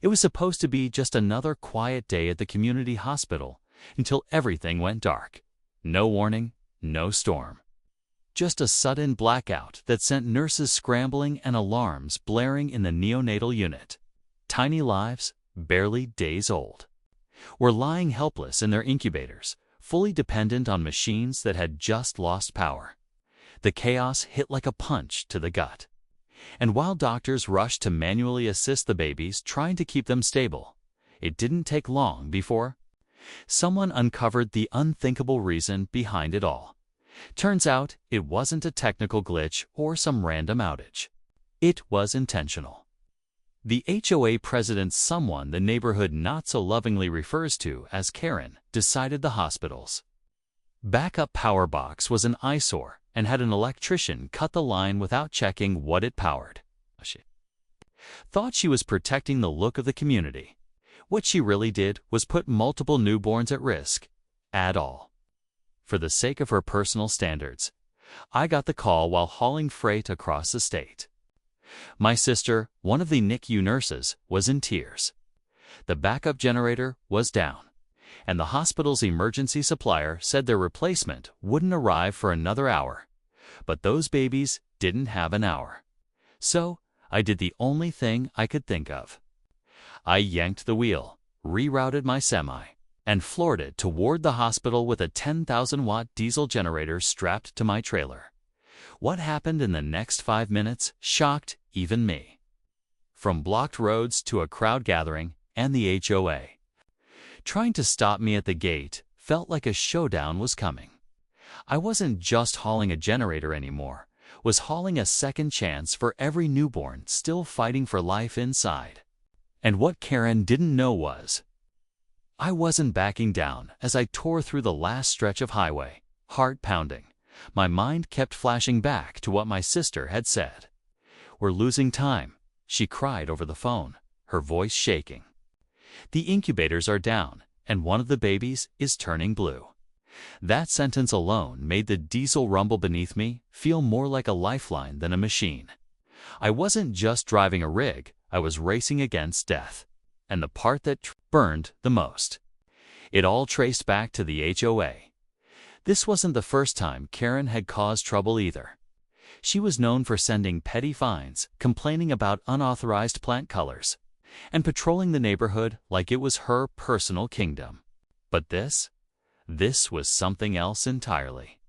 It was supposed to be just another quiet day at the community hospital until everything went dark. No warning, no storm. Just a sudden blackout that sent nurses scrambling and alarms blaring in the neonatal unit. Tiny lives, barely days old, were lying helpless in their incubators, fully dependent on machines that had just lost power. The chaos hit like a punch to the gut. And while doctors rushed to manually assist the babies, trying to keep them stable, it didn't take long before someone uncovered the unthinkable reason behind it all. Turns out it wasn't a technical glitch or some random outage. It was intentional. The HOA president, someone the neighborhood not so lovingly refers to as Karen, decided the hospital's backup power box was an eyesore and had an electrician cut the line without checking what it powered. She thought she was protecting the look of the community. What she really did was put multiple newborns at risk. At all. For the sake of her personal standards, I got the call while hauling freight across the state. My sister, one of the NICU nurses, was in tears. The backup generator was down, and the hospital's emergency supplier said their replacement wouldn't arrive for another hour. But those babies didn't have an hour. So I did the only thing I could think of. I yanked the wheel, rerouted my semi, and floored it toward the hospital with a 10,000-watt diesel generator strapped to my trailer. What happened in the next 5 minutes shocked even me. From blocked roads to a crowd gathering and the HOA trying to stop me at the gate felt like a showdown was coming. I wasn't just hauling a generator anymore, was hauling a second chance for every newborn still fighting for life inside. And what Karen didn't know was, I wasn't backing down as I tore through the last stretch of highway, heart pounding. My mind kept flashing back to what my sister had said. "We're losing time," she cried over the phone, her voice shaking. "The incubators are down, and one of the babies is turning blue." That sentence alone made the diesel rumble beneath me feel more like a lifeline than a machine. I wasn't just driving a rig, I was racing against death. And the part that burned the most, it all traced back to the HOA. This wasn't the first time Karen had caused trouble either. She was known for sending petty fines, complaining about unauthorized plant colors, and patrolling the neighborhood like it was her personal kingdom. But this was something else entirely.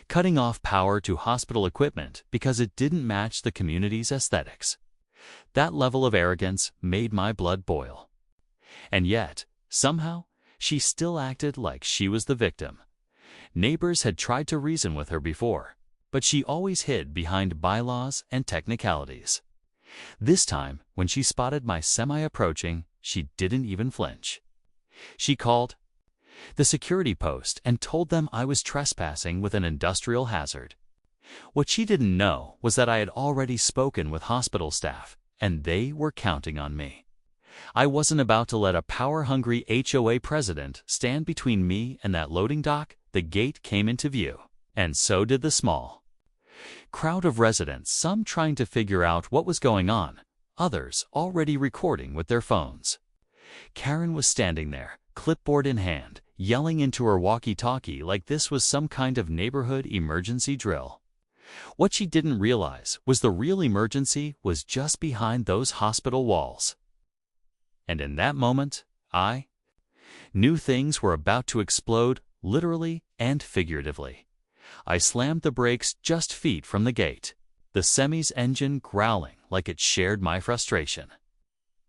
Cutting off power to hospital equipment because it didn't match the community's aesthetics. That level of arrogance made my blood boil. And yet, somehow, she still acted like she was the victim. Neighbors had tried to reason with her before, but she always hid behind bylaws and technicalities. This time, when she spotted my semi approaching, she didn't even flinch. She called the security post and told them I was trespassing with an industrial hazard. What she didn't know was that I had already spoken with hospital staff, and they were counting on me. I wasn't about to let a power-hungry HOA president stand between me and that loading dock. The gate came into view, and so did the small crowd of residents, some trying to figure out what was going on, others already recording with their phones. Karen was standing there, clipboard in hand, yelling into her walkie-talkie like this was some kind of neighborhood emergency drill. What she didn't realize was the real emergency was just behind those hospital walls. And in that moment, I knew things were about to explode, literally and figuratively. I slammed the brakes just feet from the gate, the semi's engine growling like it shared my frustration.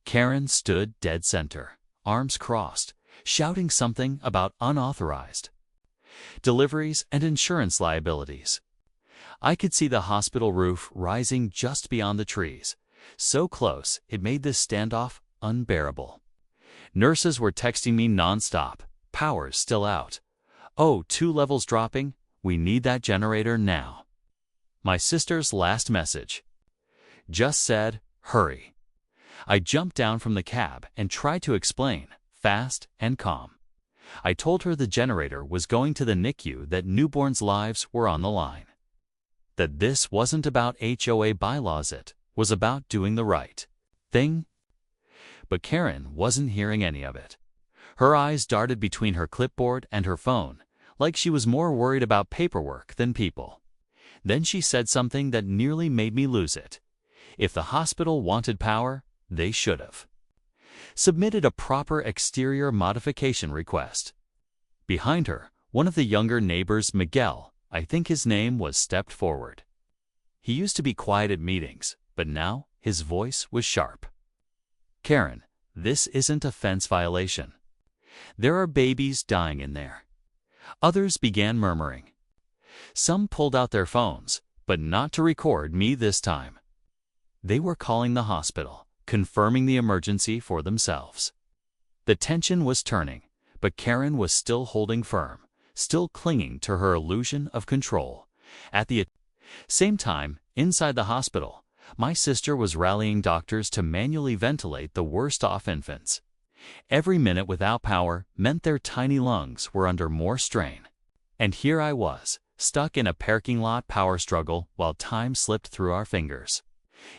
Karen stood dead center, arms crossed, shouting something about unauthorized deliveries and insurance liabilities. I could see the hospital roof rising just beyond the trees, so close it made this standoff unbearable. Nurses were texting me nonstop, "Power's still out. Oh, 2 levels dropping. We need that generator now." My sister's last message just said, "Hurry." I jumped down from the cab and tried to explain, fast and calm. I told her the generator was going to the NICU, that newborns' lives were on the line. That this wasn't about HOA bylaws, it was about doing the right thing. But Karen wasn't hearing any of it. Her eyes darted between her clipboard and her phone, like she was more worried about paperwork than people. Then she said something that nearly made me lose it. If the hospital wanted power, they should have submitted a proper exterior modification request. Behind her, one of the younger neighbors, Miguel, I think his name was, stepped forward. He used to be quiet at meetings, but now his voice was sharp. Karen, this isn't a fence violation. There are babies dying in there. Others began murmuring. Some pulled out their phones, but not to record me this time. They were calling the hospital, confirming the emergency for themselves. The tension was turning, but Karen was still holding firm, still clinging to her illusion of control. At the same time, inside the hospital, my sister was rallying doctors to manually ventilate the worst-off infants. Every minute without power meant their tiny lungs were under more strain. And here I was, stuck in a parking lot power struggle while time slipped through our fingers.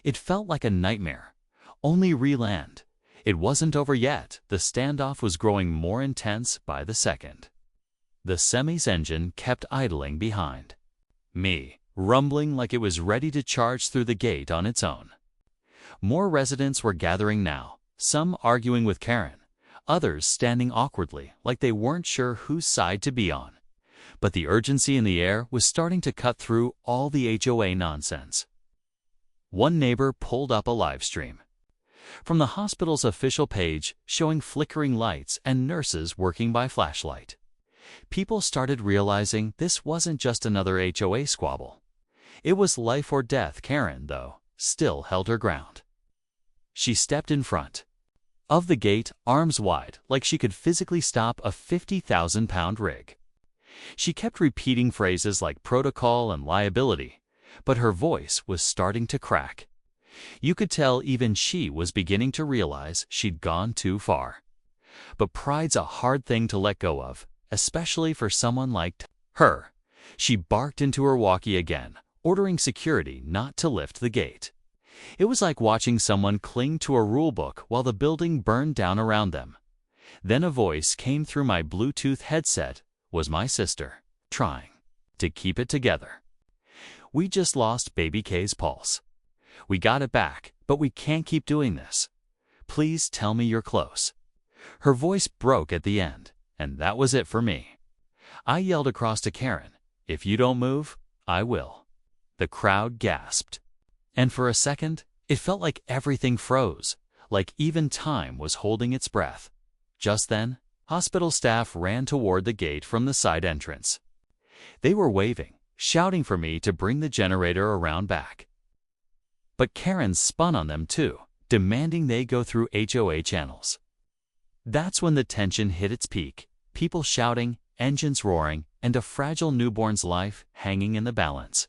It felt like a nightmare. Only real end. It wasn't over yet. The standoff was growing more intense by the second. The semi's engine kept idling behind me, rumbling like it was ready to charge through the gate on its own. More residents were gathering now, some arguing with Karen, others standing awkwardly like they weren't sure whose side to be on. But the urgency in the air was starting to cut through all the HOA nonsense. One neighbor pulled up a live stream from the hospital's official page showing flickering lights and nurses working by flashlight. People started realizing this wasn't just another HOA squabble. It was life or death. Karen, though, still held her ground. She stepped in front of the gate, arms wide, like she could physically stop a 50,000-pound rig. She kept repeating phrases like protocol and liability, but her voice was starting to crack. You could tell even she was beginning to realize she'd gone too far. But pride's a hard thing to let go of, especially for someone like her. She barked into her walkie again, ordering security not to lift the gate. It was like watching someone cling to a rulebook while the building burned down around them. Then a voice came through my Bluetooth headset. Was my sister, trying to keep it together. We just lost baby K's pulse. We got it back, but we can't keep doing this. Please tell me you're close. Her voice broke at the end, and that was it for me. I yelled across to Karen, if you don't move, I will. The crowd gasped. And for a second, it felt like everything froze, like even time was holding its breath. Just then, hospital staff ran toward the gate from the side entrance. They were waving, shouting for me to bring the generator around back. But Karen spun on them too, demanding they go through HOA channels. That's when the tension hit its peak, people shouting, engines roaring, and a fragile newborn's life hanging in the balance.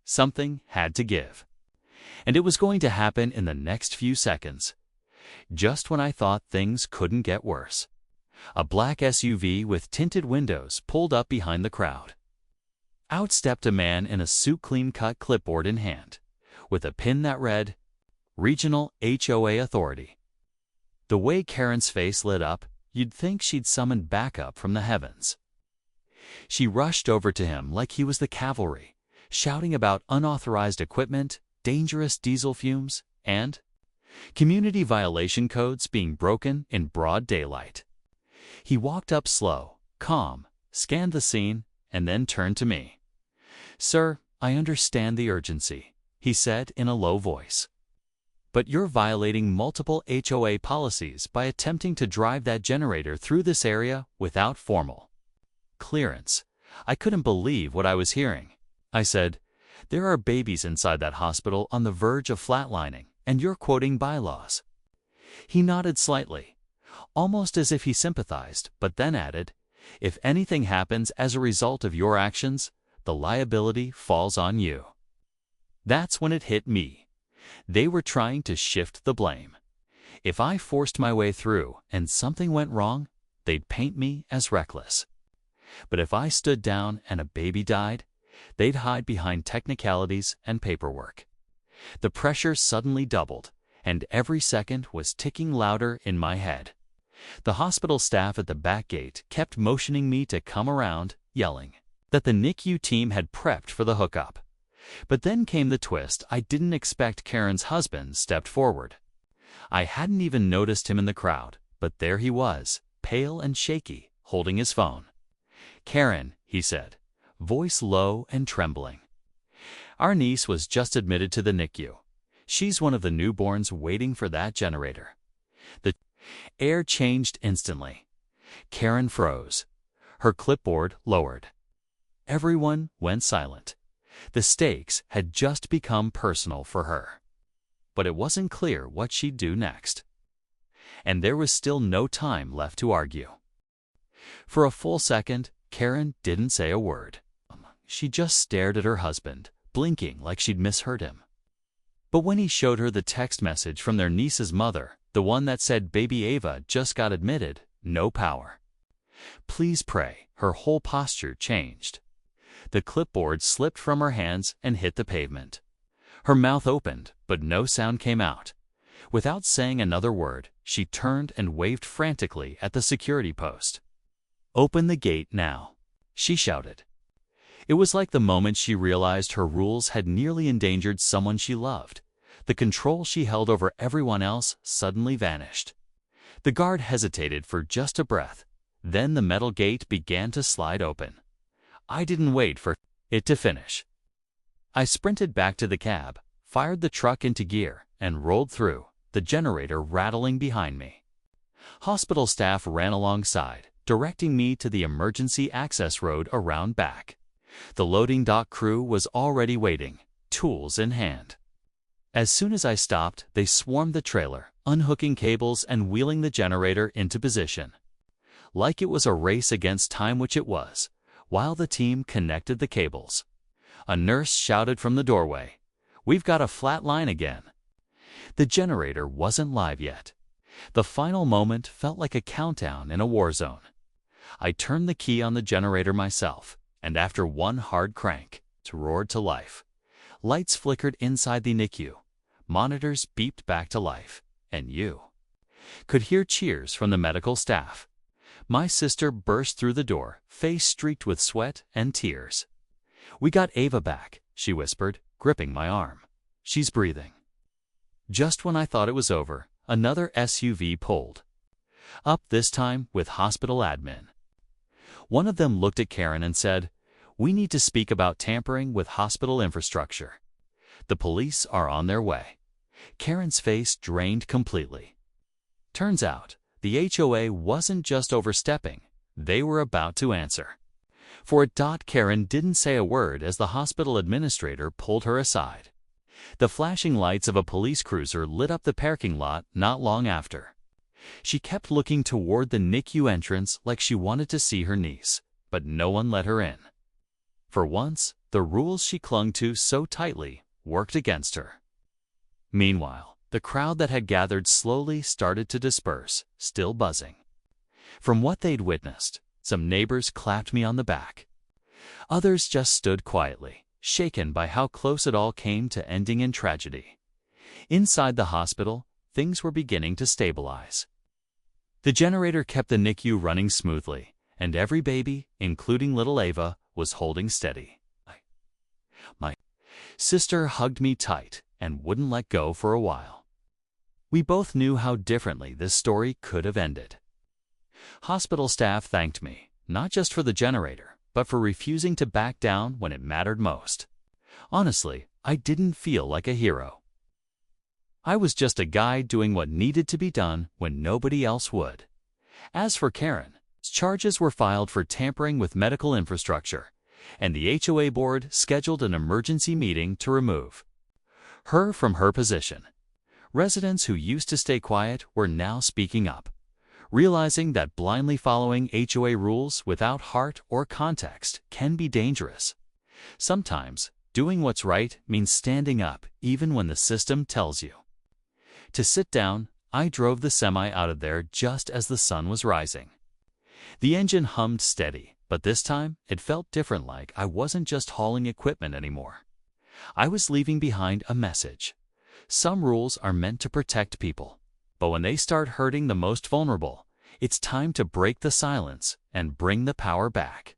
Something had to give. And it was going to happen in the next few seconds. Just when I thought things couldn't get worse. A black SUV with tinted windows pulled up behind the crowd. Out stepped a man in a suit, clean-cut clipboard in hand, with a pin that read, Regional HOA Authority. The way Karen's face lit up, you'd think she'd summoned backup from the heavens. She rushed over to him like he was the cavalry, shouting about unauthorized equipment, dangerous diesel fumes, and community violation codes being broken in broad daylight. He walked up slow, calm, scanned the scene, and then turned to me. Sir, I understand the urgency, he said in a low voice. But you're violating multiple HOA policies by attempting to drive that generator through this area without formal clearance. I couldn't believe what I was hearing. I said, there are babies inside that hospital on the verge of flatlining, and you're quoting bylaws. He nodded slightly, almost as if he sympathized, but then added, if anything happens as a result of your actions, the liability falls on you. That's when it hit me. They were trying to shift the blame. If I forced my way through and something went wrong, they'd paint me as reckless. But if I stood down and a baby died, they'd hide behind technicalities and paperwork. The pressure suddenly doubled, and every second was ticking louder in my head. The hospital staff at the back gate kept motioning me to come around, yelling that the NICU team had prepped for the hookup. But then came the twist I didn't expect. Karen's husband stepped forward. I hadn't even noticed him in the crowd, but there he was, pale and shaky, holding his phone. "Karen," he said, voice low and trembling. "Our niece was just admitted to the NICU. She's one of the newborns waiting for that generator." The air changed instantly. Karen froze. Her clipboard lowered. Everyone went silent. The stakes had just become personal for her. But it wasn't clear what she'd do next. And there was still no time left to argue. For a full second, Karen didn't say a word. She just stared at her husband, blinking like she'd misheard him. But when he showed her the text message from their niece's mother, the one that said baby Ava just got admitted, no power. "Please pray," her whole posture changed. The clipboard slipped from her hands and hit the pavement. Her mouth opened, but no sound came out. Without saying another word, she turned and waved frantically at the security post. "Open the gate now," she shouted. It was like the moment she realized her rules had nearly endangered someone she loved. The control she held over everyone else suddenly vanished. The guard hesitated for just a breath. Then the metal gate began to slide open. I didn't wait for it to finish. I sprinted back to the cab, fired the truck into gear, and rolled through, the generator rattling behind me. Hospital staff ran alongside, directing me to the emergency access road around back. The loading dock crew was already waiting, tools in hand. As soon as I stopped, they swarmed the trailer, unhooking cables and wheeling the generator into position. Like it was a race against time, which it was, while the team connected the cables. A nurse shouted from the doorway, "We've got a flat line again." The generator wasn't live yet. The final moment felt like a countdown in a war zone. I turned the key on the generator myself, and after one hard crank, it roared to life. Lights flickered inside the NICU. Monitors beeped back to life, and you could hear cheers from the medical staff. My sister burst through the door, face streaked with sweat and tears. "We got Ava back," she whispered, gripping my arm. "She's breathing." Just when I thought it was over, another SUV pulled up, this time with hospital admin. One of them looked at Karen and said, "We need to speak about tampering with hospital infrastructure. The police are on their way." Karen's face drained completely. Turns out, the HOA wasn't just overstepping, they were about to answer. For a dot, Karen didn't say a word as the hospital administrator pulled her aside. The flashing lights of a police cruiser lit up the parking lot not long after. She kept looking toward the NICU entrance like she wanted to see her niece, but no one let her in. For once, the rules she clung to so tightly worked against her. Meanwhile, the crowd that had gathered slowly started to disperse, still buzzing. From what they'd witnessed, some neighbors clapped me on the back. Others just stood quietly, shaken by how close it all came to ending in tragedy. Inside the hospital, things were beginning to stabilize. The generator kept the NICU running smoothly, and every baby, including little Ava, was holding steady. My sister hugged me tight and wouldn't let go for a while. We both knew how differently this story could have ended. Hospital staff thanked me, not just for the generator, but for refusing to back down when it mattered most. Honestly, I didn't feel like a hero. I was just a guy doing what needed to be done when nobody else would. As for Karen, charges were filed for tampering with medical infrastructure, and the HOA board scheduled an emergency meeting to remove her from her position. Residents who used to stay quiet were now speaking up, realizing that blindly following HOA rules without heart or context can be dangerous. Sometimes, doing what's right means standing up even when the system tells you to sit down. I drove the semi out of there just as the sun was rising. The engine hummed steady, but this time it felt different, like I wasn't just hauling equipment anymore. I was leaving behind a message. Some rules are meant to protect people, but when they start hurting the most vulnerable, it's time to break the silence and bring the power back.